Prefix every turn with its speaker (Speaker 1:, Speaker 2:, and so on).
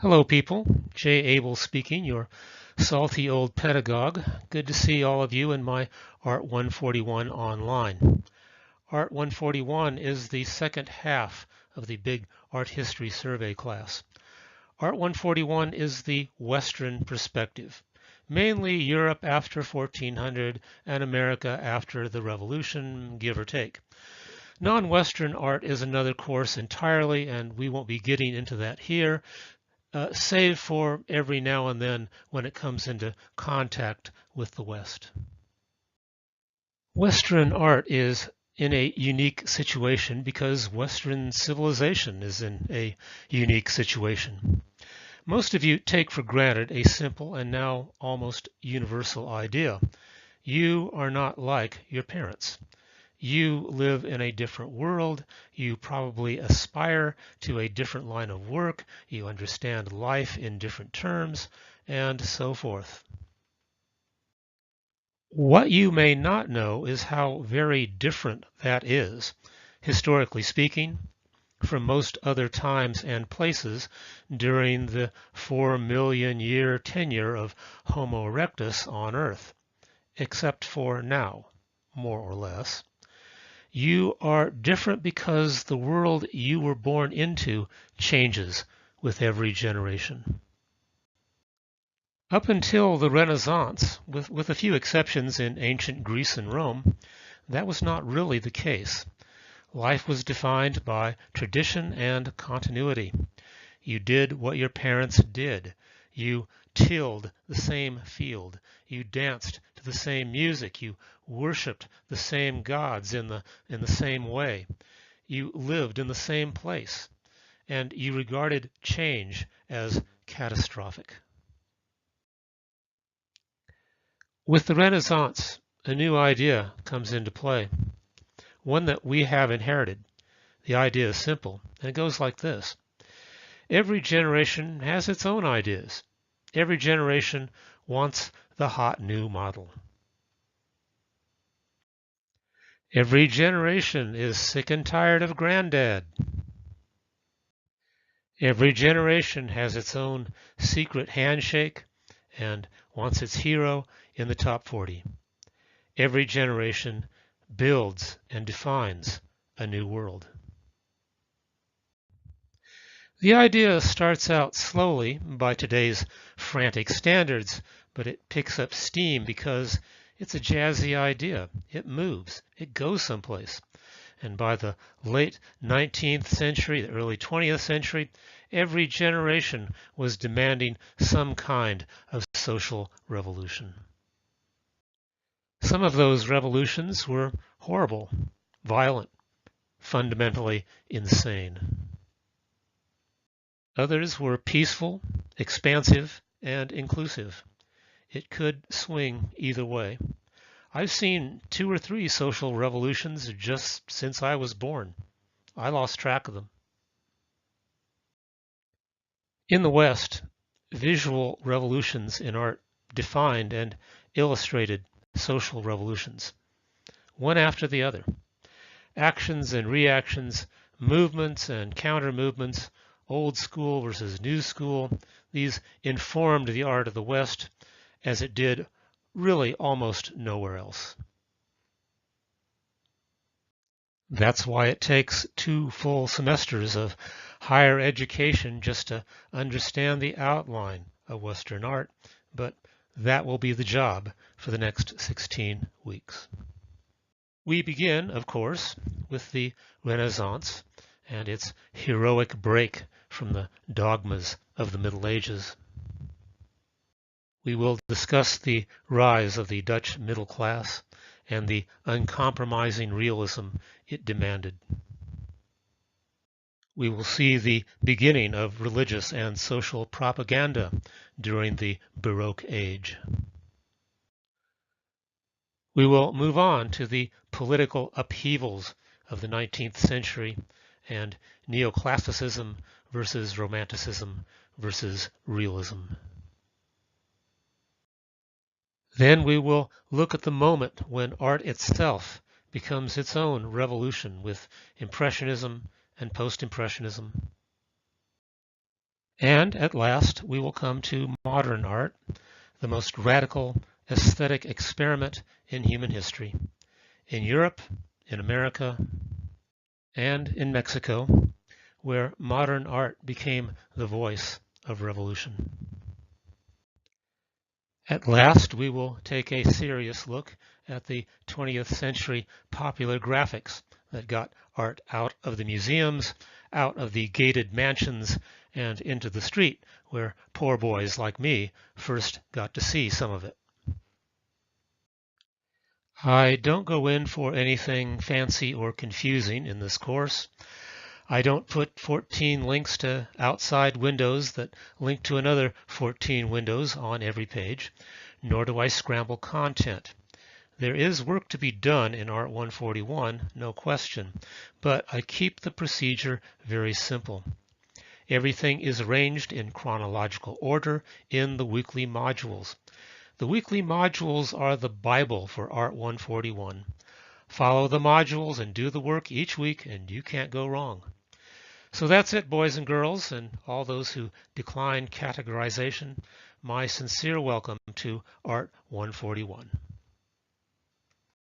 Speaker 1: Hello, people. Jay Abel speaking, your salty old pedagogue. Good to see all of you in my Art 141 online. Art 141 is the second half of the big art history survey class. Art 141 is the Western perspective, mainly Europe after 1400 and America after the Revolution, give or take. Non-Western art is another course entirely, and we won't be getting into that here. Save for every now and then when it comes into contact with the West. Western art is in a unique situation because Western civilization is in a unique situation. Most of you take for granted a simple and now almost universal idea. You are not like your parents. You live in a different world. You probably aspire to a different line of work. You understand life in different terms, and so forth. What you may not know is how very different that is, historically speaking, from most other times and places during the 4 million year tenure of Homo erectus on Earth, except for now, more or less. You are different because the world you were born into changes with every generation. Up until the Renaissance, with a few exceptions in ancient Greece and Rome, that was not really the case. Life was defined by tradition and continuity. You did what your parents did. You tilled the same field. You danced to the same music. You worshipped the same gods in the same way. You lived in the same place. And you regarded change as catastrophic. With the Renaissance, a new idea comes into play, one that we have inherited. The idea is simple, and it goes like this. Every generation has its own ideas. Every generation wants the hot new model. Every generation is sick and tired of granddad. Every generation has its own secret handshake and wants its hero in the top 40. Every generation builds and defines a new world. The idea starts out slowly by today's frantic standards, but it picks up steam because it's a jazzy idea. It moves. It goes someplace. And by the late 19th century, the early 20th century, every generation was demanding some kind of social revolution. Some of those revolutions were horrible, violent, fundamentally insane. Others were peaceful, expansive, and inclusive. It could swing either way. I've seen 2 or 3 social revolutions just since I was born. I lost track of them. In the West, visual revolutions in art defined and illustrated social revolutions, one after the other. Actions and reactions, movements and counter-movements, old school versus new school, these informed the art of the West as it did really almost nowhere else. That's why it takes 2 full semesters of higher education just to understand the outline of Western art, but that will be the job for the next 16 weeks. We begin, of course, with the Renaissance and its heroic break from the dogmas of the Middle Ages. We will discuss the rise of the Dutch middle class and the uncompromising realism it demanded. We will see the beginning of religious and social propaganda during the Baroque age. We will move on to the political upheavals of the 19th century and neoclassicism versus romanticism versus realism. Then we will look at the moment when art itself becomes its own revolution with Impressionism and Post-Impressionism. And at last, we will come to modern art, the most radical aesthetic experiment in human history. In Europe, in America, and in Mexico, where modern art became the voice of revolution. At last, we will take a serious look at the 20th century popular graphics that got art out of the museums, out of the gated mansions, and into the street, where poor boys like me first got to see some of it. I don't go in for anything fancy or confusing in this course. I don't put 14 links to outside windows that link to another 14 windows on every page, nor do I scramble content. There is work to be done in Art 141, no question, but I keep the procedure very simple. Everything is arranged in chronological order in the weekly modules. The weekly modules are the Bible for Art 141. Follow the modules and do the work each week, and you can't go wrong. So that's it, boys and girls, and all those who decline categorization. My sincere welcome to Art 141.